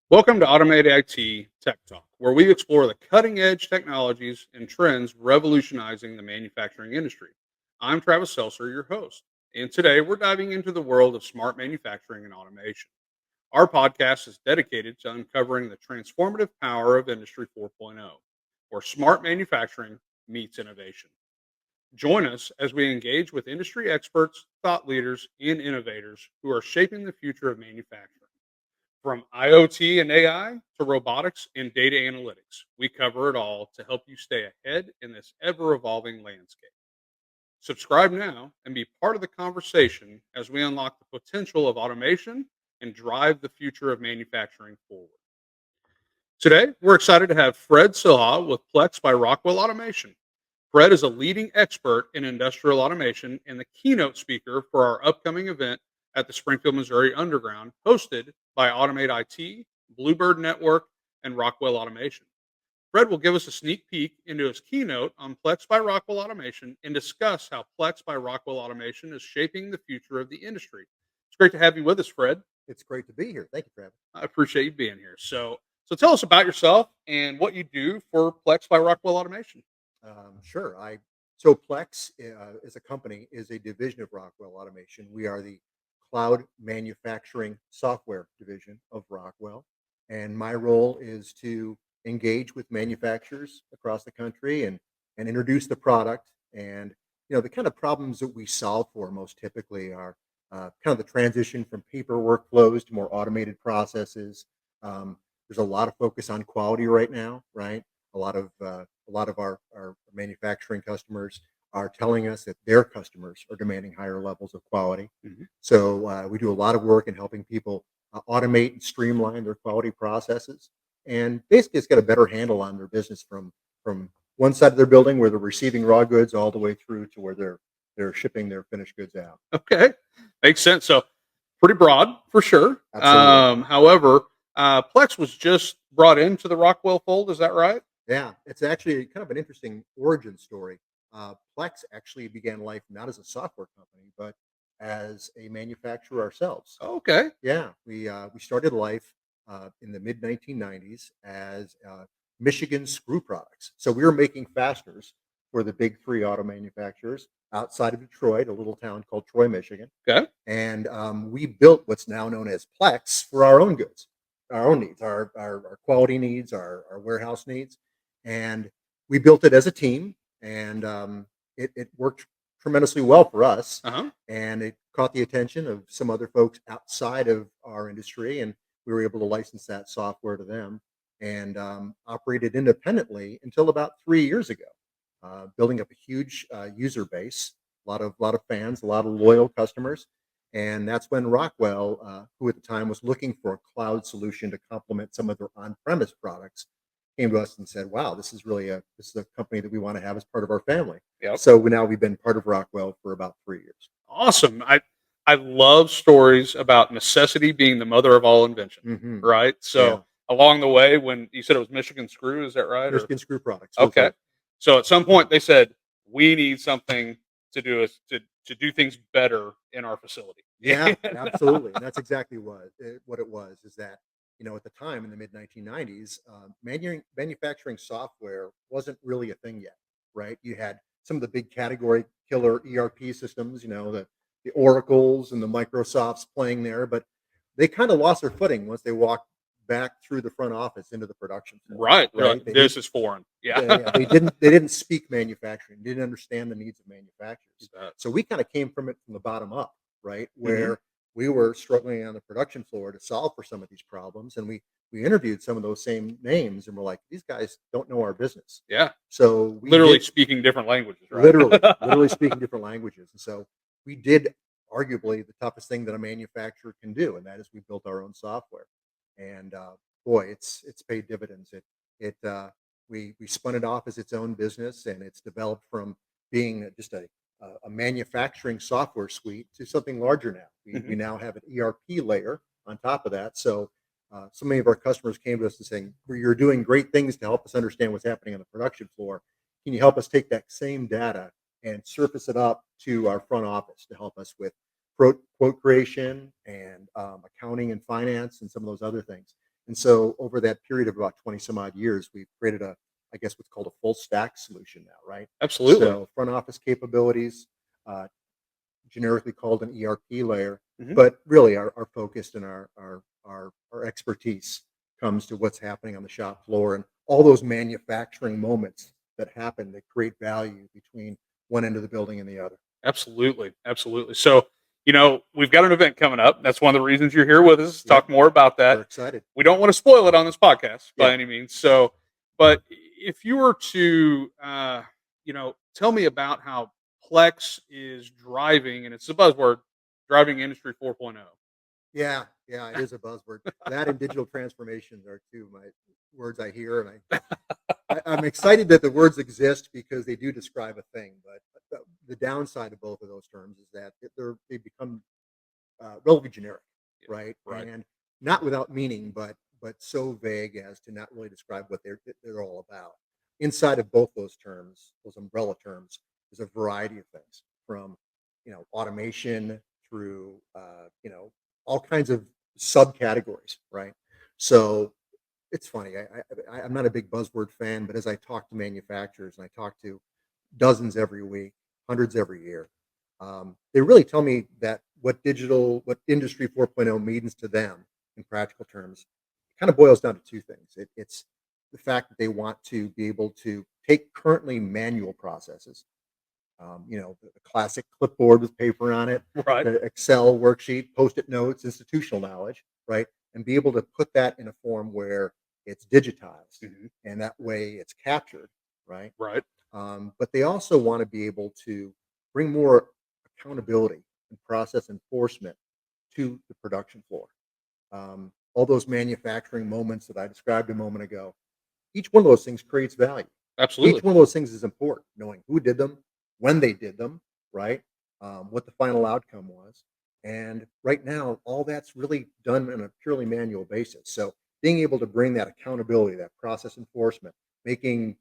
Welcome to AutomateIT Tech Talk, where we explore the cutting edge technologies and trends revolutionizing the manufacturing industry. I'm Travis Seltzer, your host, and today we're diving into the world of smart manufacturing and automation. Our podcast is dedicated to uncovering the transformative power of Industry 4.0, where smart manufacturing meets innovation. Join us as we engage with industry experts, thought leaders, and innovators who are shaping the future of manufacturing. From IoT and AI to robotics and data analytics, we cover it all to help you stay ahead in this ever evolving landscape. Subscribe now and be part of the conversation as we unlock the potential of automation and drive the future of manufacturing forward. Today, we're excited to have Fred Silha with Plex by Rockwell Automation. Fred is a leading expert in industrial automation and the keynote speaker for our upcoming event at the Springfield, Missouri Underground, hosted by Automate IT, Bluebird Network, and Rockwell Automation. Fred will give us a sneak peek into his keynote on Plex by Rockwell Automation and discuss how Plex by Rockwell Automation is shaping the future of the industry. It's great to have you with us, Fred. It's great to be here. Thank you, Travis. I appreciate you being here. So tell us about yourself and what you do for Plex by Rockwell Automation. Sure. So Plex as a company is a division of Rockwell Automation. We are the cloud manufacturing software division of Rockwell, and my role is to engage with manufacturers across the country and introduce the product. And the kind of problems that we solve for most typically are kind of the transition from paper workflows to more automated processes. There's a lot of focus on quality right now, right? A lot of our manufacturing customers are telling us that their customers are demanding higher levels of quality. Mhm. So we do a lot of work in helping people automate and streamline their quality processes, and basically, it's got a better handle on their business from one side of their building where they're receiving raw goods all the way through to where they're shipping their finished goods out. Okay, makes sense. So pretty broad for sure. Absolutely. However, Plex was just brought into the Rockwell fold. Is that right? Yeah, it's actually kind of an interesting origin story. Plex actually began life not as a software company, but as a manufacturer ourselves. Okay. Yeah, we started life in the mid 1990s as Michigan Screw Products. So we were making fasteners for the big three auto manufacturers outside of Detroit, a little town called Troy, Michigan, Okay. and we built what's now known as Plex for our own goods, our own needs, our quality needs, our warehouse needs, and we built it as a team, and it worked tremendously well for us, Uh huh. and it caught the attention of some other folks outside of our industry, and we were able to license that software to them and operated independently until about 3 years ago, building up a huge user base, a lot of fans, a lot of loyal customers. And that's when Rockwell, who at the time was looking for a cloud solution to complement some of their on-premise products, came to us and said, "Wow, this is a company that we want to have as part of our family." Yep. So we've been part of Rockwell for about 3 years. Awesome. I love stories about necessity being the mother of all invention. Hmm. Right. So Yeah, along the way, when you said it was Michigan Screw, is that right? Or Michigan Screw Products. Those okay. are So at some point they said we need something to do us to do things better in our facility. Yeah, absolutely, and that's exactly what it was. Is that at the time in the mid 1990s, manufacturing software wasn't really a thing yet, right? You had some of the big category killer ERP systems, the Oracles and the Microsofts playing there, but they kind of lost their footing once they walked back through the front office into the production floor, Right. They're like, right? this is foreign. Yeah. Yeah, they didn't speak manufacturing, didn't understand the needs of You manufacturers. bet. So we kind of came from it from the bottom up, right? Mhm. Where we were struggling on the production floor to solve for some of these problems, and we interviewed some of those same names, and we're like, these guys don't know our business. Yeah. So we Literally did speaking different languages, right? literally speaking different languages, and so we did arguably the toughest thing that a manufacturer can do, and that is we built our own software. And boy, it's paid dividends. It we spun it off as its own business, and it's developed from being just a manufacturing software suite to something larger now. We Mhm. now have an ERP layer on top of that. So many of our customers came to us and saying, "Well, you're doing great things to help us understand what's happening on the production floor. Can you help us take that same data and surface it up to our front office to help us with quote creation and accounting and finance and some of those other things?" And so over that period of about 20 some odd years, we've created I guess what's called a full stack solution now, right? Absolutely. So front office capabilities, uh, generically called an ERP layer, Hmm. but really our focus and our expertise comes to what's happening on the shop floor and all those manufacturing moments that happen that create value between one end of the building and the other. Absolutely. Absolutely. So, we've got an event coming up. That's one of the reasons you're here with us to Yep, talk more about we're that. excited. We don't want to spoil it on this podcast by Yeah. any means. So, but if you were to, tell me about how Plex is driving, and it's a buzzword, driving industry 4.0. Yeah, yeah, it is a buzzword. That and digital transformations are two of my words I hear, and I'm excited that the words exist because they do describe a thing. But the downside of both of those terms is that they become relatively generic, Yeah, right? right. And not without meaning, but so vague as to not really describe what they're all about. Inside of both those terms, those umbrella terms, is a variety of things from automation through all kinds of subcategories, right? So it's funny. I'm not a big buzzword fan, but as I talk to manufacturers and I talk to dozens every week, hundreds every year. They really tell me that what Industry 4.0 means to them in practical terms, kind of boils down to two things. It's the fact that they want to be able to take currently manual processes, the classic clipboard with paper on it, Right. the Excel worksheet, post-it notes, institutional knowledge, right, and be able to put that in a form where it's digitized, Hmm. and that way it's captured, right? Right. But they also want to be able to bring more accountability and process enforcement to the production floor. All those manufacturing moments that I described a moment ago, each one of those things creates value. Each Absolutely. one of those things is important, knowing who did them, when they did them, right? What the final outcome was. And right now, all that's really done on a purely manual basis. So being able to bring that accountability, that process enforcement, making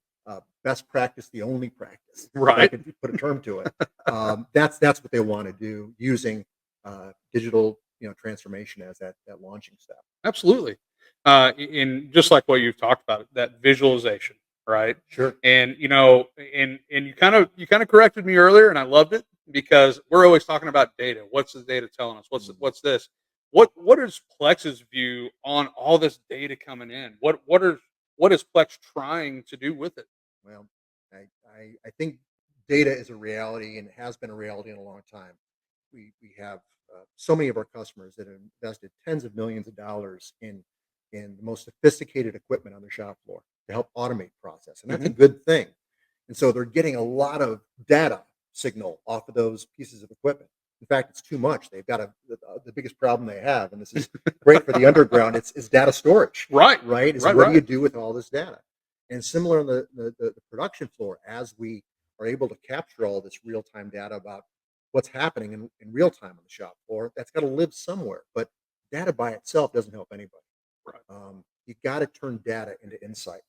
best practice the only practice, if I Right. could put a term to it, that's what they want to do using digital transformation as that launching step. Absolutely. In just like what you've talked about, that visualization, right? Sure. And and you kind of corrected me earlier, and I loved it because we're always talking about data. What's the data telling us? Mhm. What's this? What is Plex's view on all this data coming in? What is Plex trying to do with it? Well, I think data is a reality and has been a reality in a long time. We have so many of our customers that have invested tens of millions of dollars in the most sophisticated equipment on their shop floor to help automate process, and that's a Hmm. good thing. And so they're getting a lot of data signal off of those pieces of equipment. In fact, it's too much. They've got the biggest problem they have, and this is great for the underground. It's data storage, Right. right? Is Right. what do you Right. do with all this data? And similar on the production floor, as we are able to capture all this real time data about what's happening in real time on the shop floor, that's got to live somewhere. But data by itself doesn't help anybody. Right. You got to turn data into insight.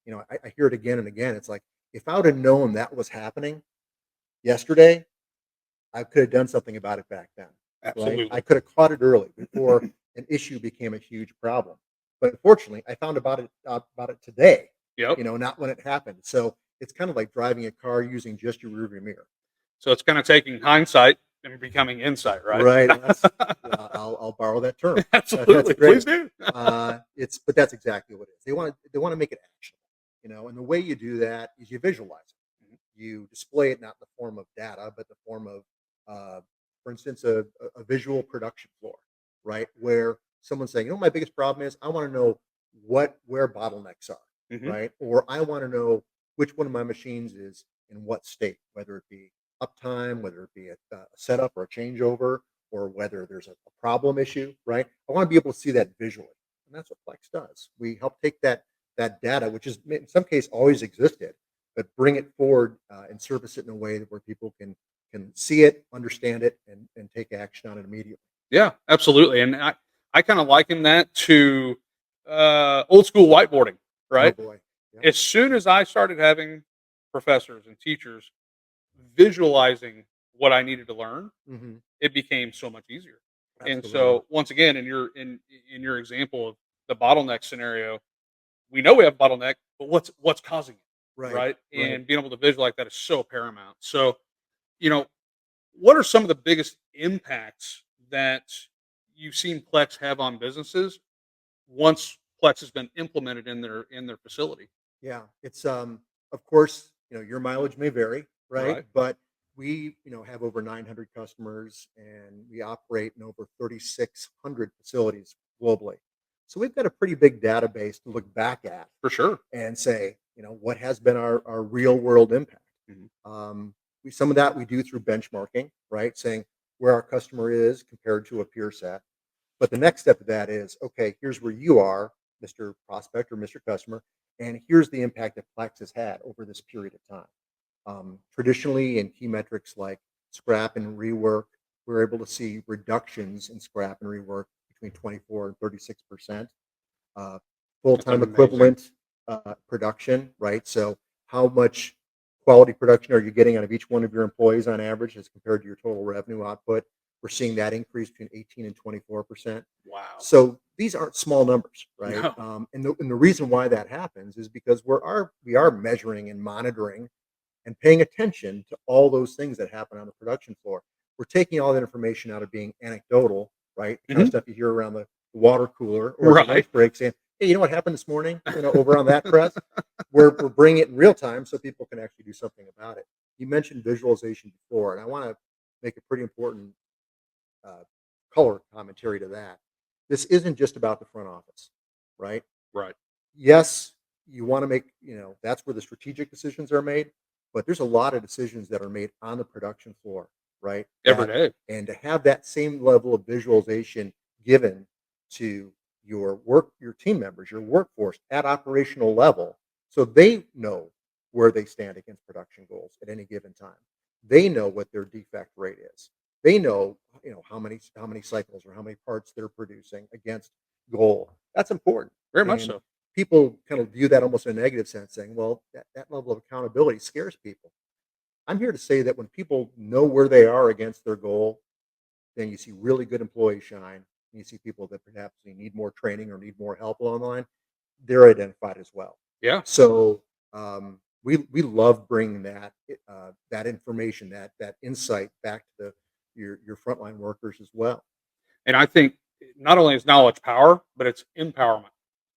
I hear it again and again. It's like if I would have known that was happening yesterday, I could have done something about it back then, right? I Absolutely. could have caught it early before an issue became a huge problem. But unfortunately, I found about it today, Yep. not when it happened. So it's kind of like driving a car using just your rearview mirror. So it's kind of taking hindsight and becoming insight, right? Right, and that's I'll borrow that term. That's Absolutely. great. Please do. But that's exactly what it is. They want to make it actionable, and the way you do that is you visualize it. You display it not in the form of data, but the form of, uh, for instance, a visual production floor, right? Where someone's saying, my biggest problem is I want to know where bottlenecks are, Hmm. right? Or I want to know which one of my machines is in what state, whether it be uptime, whether it be a setup or a changeover, or whether there's a problem issue, right? I want to be able to see that visually, and that's what Plex does. We help take that data, which is in some case always existed, but bring it forward and surface it in a way that where people can see it, understand it, and take action on it immediately. Yeah, absolutely. And I kind of liken that to old school whiteboarding, Oh right? boy, yep, As soon as I started having professors and teachers visualizing what I needed to learn, hmm it became so much easier. And absolutely, so once again, in your example of the bottleneck scenario, we know we have a bottleneck, but what's causing it, Right. right? Right. And being able to visualize that is so paramount. So, you know, what are some of the biggest impacts that you've seen Plex have on businesses once Plex has been implemented in their facility? Yeah, it's of course, your mileage may vary, right? Right. But we, have over 900 customers and we operate in over 3,600 facilities globally. So we've got a pretty big database to look back at For sure. and say, what has been our real world impact. Mhm. Um, some of that we do through benchmarking, right? Saying where our customer is compared to a peer set. But the next step of that is, okay, here's where you are, Mr. Prospect or Mr. Customer, and here's the impact that Plex has had over this period of time. Traditionally, in key metrics like scrap and rework, we're able to see reductions in scrap and rework between 24 and 36%. Uh, That's Full-time amazing. equivalent production, right? So how much quality production are you getting out of each one of your employees on average as compared to your total revenue output? We're seeing that increase between 18 and 24%. Wow. So these aren't small numbers, right? No. And the reason why that happens is because we are measuring and monitoring and paying attention to all those things that happen on the production floor. We're taking all that information out of being anecdotal, right? The kind of Mhm. stuff you hear around the water cooler or at the Right. lunch break saying, hey, you know what happened this morning, over on that press? We're bringing it in real time so people can actually do something about it. You mentioned visualization before, and I want to make a pretty important uh, color commentary to that. This isn't just about the front office, right? Right. Yes, you want to make, that's where the strategic decisions are made, but there's a lot of decisions that are made on the production floor, right? Every That day. and to have that same level of visualization given to your team members, your workforce at operational level, so they know where they stand against production goals at any given time. They know what their defect rate is. They know, how many cycles or how many parts they're producing against goal. That's important. Very much And so. people kind of view that almost in a negative sense, saying, well, that level of accountability scares people. I'm here to say that when people know where they are against their goal, then you see really good employees shine. And you see people that perhaps they need more training or need more help along the line, they're identified as well. Yeah. So we love bringing that information, that insight back to your frontline workers as well. And I think not only is knowledge power, but it's empowerment.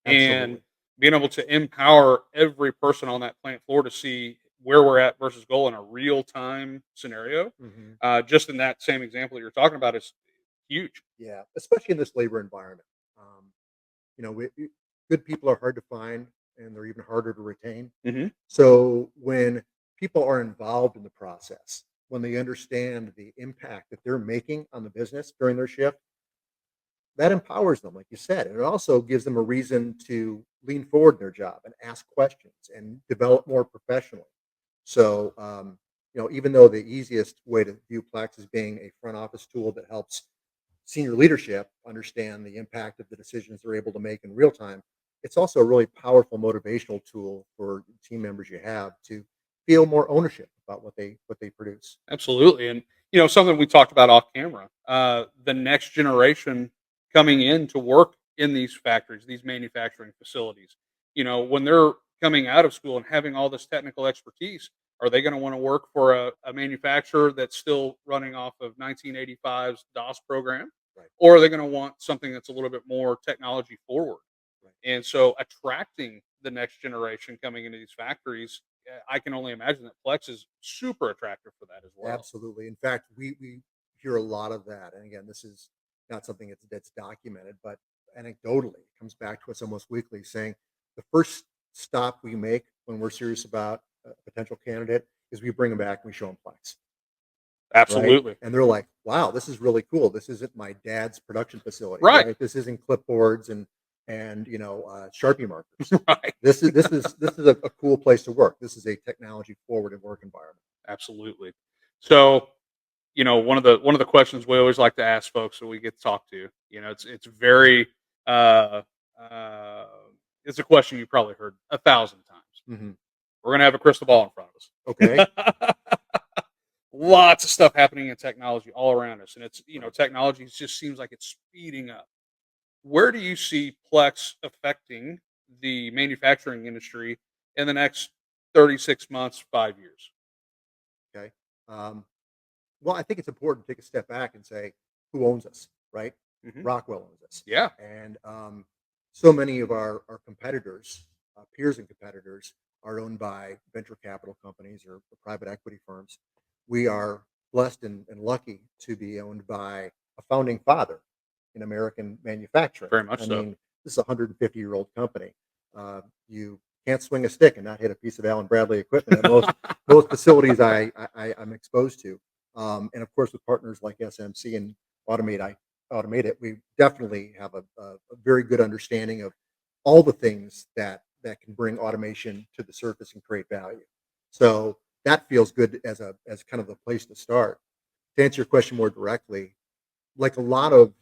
And Absolutely. being able to empower every person on that plant floor to see where we're at versus goal in a real time scenario, Hmm. just in that same example that you're talking about is huge. Yeah, especially in this labor environment. Um, good people are hard to find, and they're even harder to retain. Hmm. So when people are involved in the process, when they understand the impact that they're making on the business during their shift, that empowers them, like you said. And it also gives them a reason to lean forward in their job and ask questions and develop more professionally. So, even though the easiest way to view Plex is being a front office tool that helps senior leadership understand the impact of the decisions they're able to make in real time, it's also a really powerful motivational tool for team members you have to feel more ownership about what they produce. Absolutely. And, something we talked about off camera, the next generation coming in to work in these factories, these manufacturing facilities, when they're coming out of school and having all this technical expertise, are they going to want to work for a manufacturer that's still running off of 1985's DOS program? Right. Or are they going to want something that's a little bit more technology forward? Right. And so attracting the next generation coming into these factories, I can only imagine that Plex is super attractive for that as well. Absolutely. In fact, we hear a lot of that. And again, this is not something that's documented, but anecdotally, it comes back to us almost weekly saying the first stop we make when we're serious about a potential candidate is we bring them back and we show them Plex, right? Absolutely. And they're like, wow, this is really cool. This isn't my dad's production facility, Right. right? This isn't clipboards and Sharpie markers. Right. This is a cool place to work. This is a technology forward work environment. Absolutely. So, one of the questions we always like to ask folks that we get to talk to, it's very uh uh it's a question you probably heard 1,000 times. Mhm. We're gonna have a crystal ball in front Okay. of us. Lots of stuff happening in technology all around us. And it's, Right. technology just seems like it's speeding up. Where do you see Plex affecting the manufacturing industry in the next 36 months, 5 years? Okay. Um, well, I think it's important to take a step back and say, who owns us, right? Hmm. Rockwell owns us. Yeah, And so many of our competitors, peers and competitors, are owned by venture capital companies or private equity firms. We are blessed and lucky to be owned by a founding father in American manufacturing. very I much so. mean, this is a 150-year-old company. You can't swing a stick and not hit a piece of Allen Bradley equipment at most facilities I'm exposed to. And of course, with partners like SMC and Automate It, we definitely have a very good understanding of all the things that can bring automation to the surface and create value. So that feels good as kind of the place to start. To answer your question more directly, like a lot of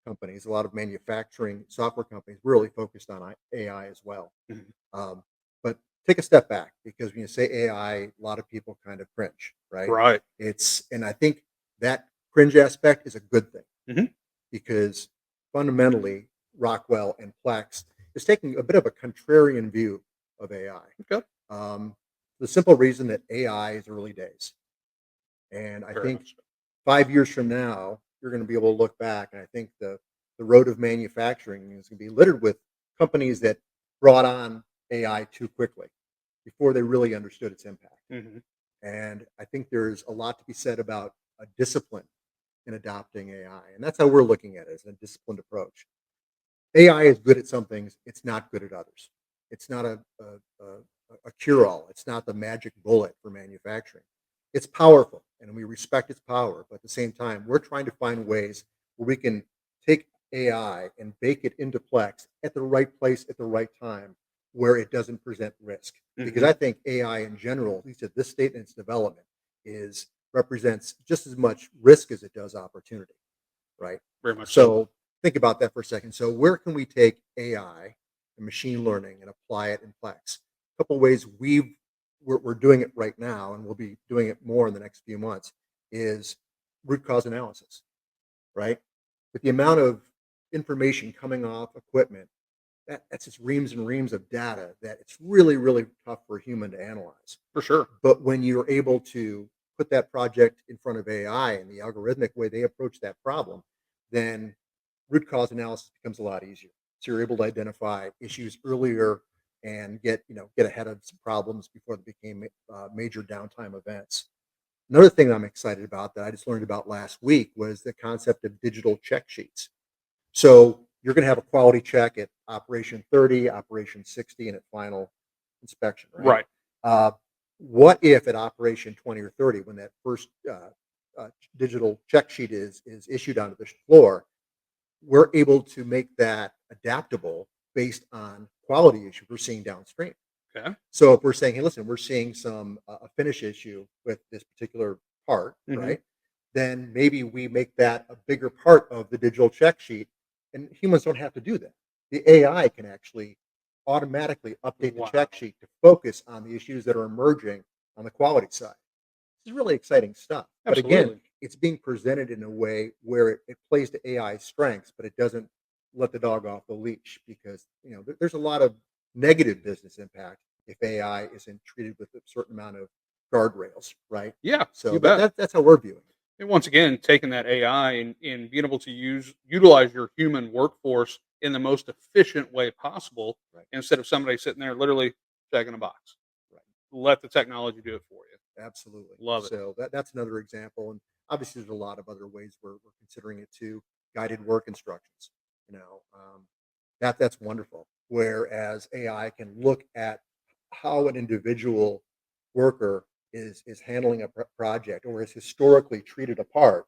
companies, a lot of manufacturing software companies, we're really focused on AI as well. Mhm. Um, but take a step back because when you say AI, a lot of people kind of cringe, right? Right. And I think that cringe aspect is a good thing Hmm. because fundamentally, Rockwell and Plex is taking a bit of a contrarian view of AI. Okay. The simple reason that AI is early days. And I Very think much so. 5 years from now, you're going to be able to look back. And I think the road of manufacturing is going to be littered with companies that brought on AI too quickly before they really understood its impact. Hmm. And I think there's a lot to be said about a discipline in adopting AI. And that's how we're looking at it as a disciplined approach. AI is good at some things, it's not good at others. It's not a cure all, it's not the magic bullet for manufacturing. It's powerful and we respect its power, but at the same time, we're trying to find ways where we can take AI and bake it into Plex at the right place at the right time where it doesn't present risk. Because Hmm. I think AI in general, at least at this state in its development, is represents just as much risk as it does opportunity, right? Very much so. So think about that for a second. So where can we take AI and machine learning and apply it in Plex? A couple ways we're doing it right now, and we'll be doing it more in the next few months, is root cause analysis, right? With the amount of information coming off equipment, that's just reams and reams of data that it's really, really tough for a human to analyze. For sure. But when you're able to put that project in front of AI and the algorithmic way they approach that problem, then root cause analysis becomes a lot easier. So you're able to identify issues earlier and get ahead of some problems before they became major downtime events. Another thing I'm excited about that I just learned about last week was the concept of digital check sheets. So you're going to have a quality check at operation 30, operation 60, and at final inspection, right? Right. Uh, what if at operation 20 or 30, when that first digital check sheet is issued onto the floor, we're able to make that adaptable based on quality issues we're seeing downstream. Okay. So if we're saying, hey, listen, we're seeing some a finish issue with this particular part, Hmm. right? Then maybe we make that a bigger part of the digital check sheet, and humans don't have to do that. The AI can actually automatically update the Wow. check sheet to focus on the issues that are emerging on the quality side. This is really exciting stuff. But again, Absolutely. it's being presented in a way where it plays to AI's strengths, but it doesn't let the dog off the leash because there's a lot of negative business impact if AI isn't treated with a certain amount of guardrails, right? Yeah, So you bet. that's how we're viewing it. And once again, taking that AI and being able to utilize your human workforce in the most efficient way possible Right, instead of somebody sitting there literally checking a box. right. Let the technology do it for you. Absolutely. Love it. So that's another example. And obviously, there's a lot of other ways we're considering it too. Guided work instructions. That's wonderful. Whereas AI can look at how an individual worker is handling a project or is historically treated apart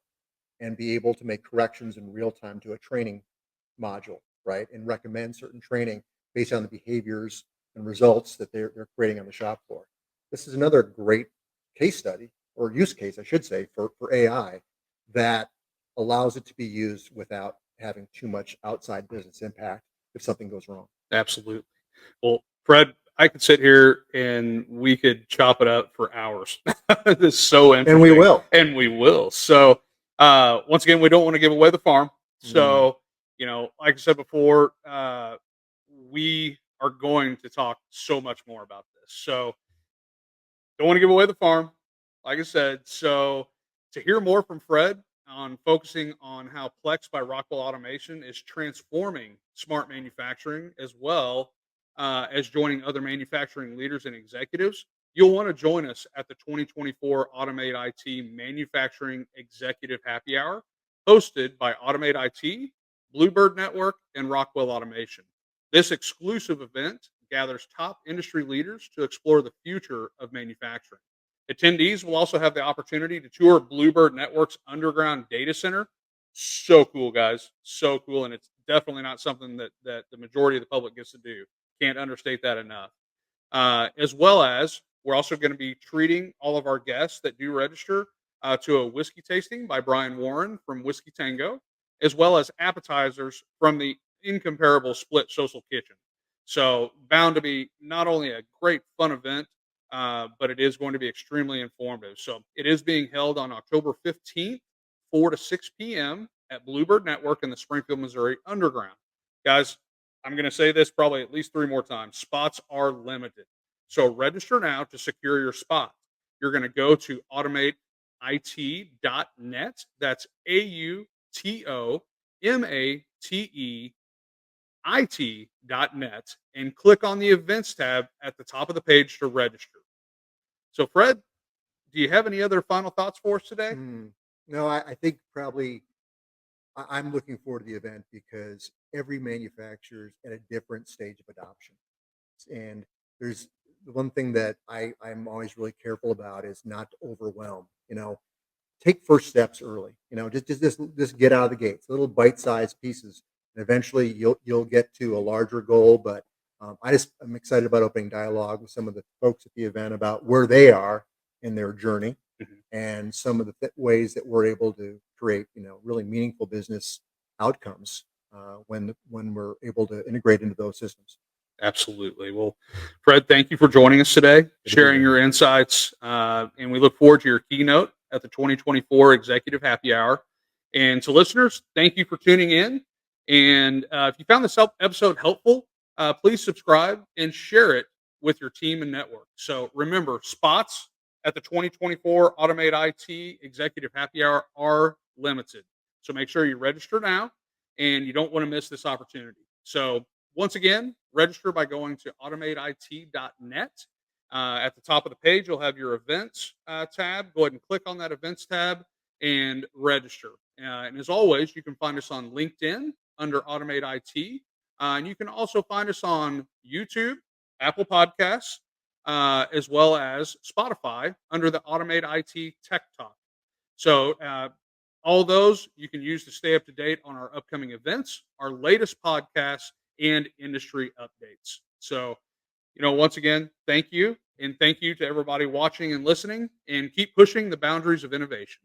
and be able to make corrections in real time to a training module, right? And recommend certain training based on the behaviors and results that they're creating on the shop floor. This is another great case study or use case, I should say, for AI that allows it to be used without having too much outside business impact if something goes wrong. Absolutely. Well, Fred, I could sit here and we could chop it up for hours. This is so And we interesting, will. and we will. So, once again, we don't want to give away the farm. No. So, Like I said before, we are going to talk so much more about this. So don't want to give away the farm, like I said. So to hear more from Fred on focusing on how Plex by Rockwell Automation is transforming smart manufacturing, as well as joining other manufacturing leaders and executives, you'll want to join us at the 2024 Automate IT Manufacturing Executive Happy Hour, hosted by Automate IT, Bluebird Network, and Rockwell Automation. This exclusive event gathers top industry leaders to explore the future of manufacturing. Attendees will also have the opportunity to tour Bluebird Network's underground data center. So cool, guys. So cool. And it's definitely not something that the majority of the public gets to do. Can't understate that enough. As well as we're also going to be treating all of our guests that do register to a whiskey tasting by Brian Warren from Whiskey Tango, as well as appetizers from the incomparable Split Social Kitchen. So, bound to be not only a great fun event, but it is going to be extremely informative. So, it is being held on October 15th, 4 to 6 p.m. at Bluebird Network in the Springfield, Missouri Underground. Guys, I'm going to say this probably at least three more times. Spots are limited. So register now to secure your spot. You're going to go to automateIT.net. That's AutomateIT.net and click on the events tab at the top of the page to register. So, Fred, do you have any other final thoughts for us today? No, I think probably I'm looking forward to the event because every manufacturer is at a different stage of adoption. And there's the one thing that I'm always really careful about is not to overwhelm. Take first steps early. Just get out of the gates, little bite-sized pieces, and eventually you'll get to a larger goal. But I'm excited about opening dialogue with some of the folks at the event about where they are in their journey Mhm. and some of the ways that we're able to create really meaningful business outcomes when we're able to integrate into those systems. Absolutely. Well, Fred, thank you for joining us today, Good to be sharing here. your insights, and we look forward to your keynote at the 2024 Executive Happy Hour. And to listeners, thank you for tuning in. And if you found this episode helpful, please subscribe and share it with your team and network. So remember, spots at the 2024 Automate IT Executive Happy Hour are limited. So make sure you register now, and you don't want to miss this opportunity. So once again, register by going to automateIT.net. At the top of the page, you'll have your events tab. Go ahead and click on that events tab and register. And as always, you can find us on LinkedIn under Automate IT. And you can also find us on YouTube, Apple Podcasts, as well as Spotify under the Automate IT Tech Talk. So, all those you can use to stay up to date on our upcoming events, our latest podcasts, and industry updates. So, once again, thank you. And thank you to everybody watching and listening, and keep pushing the boundaries of innovation.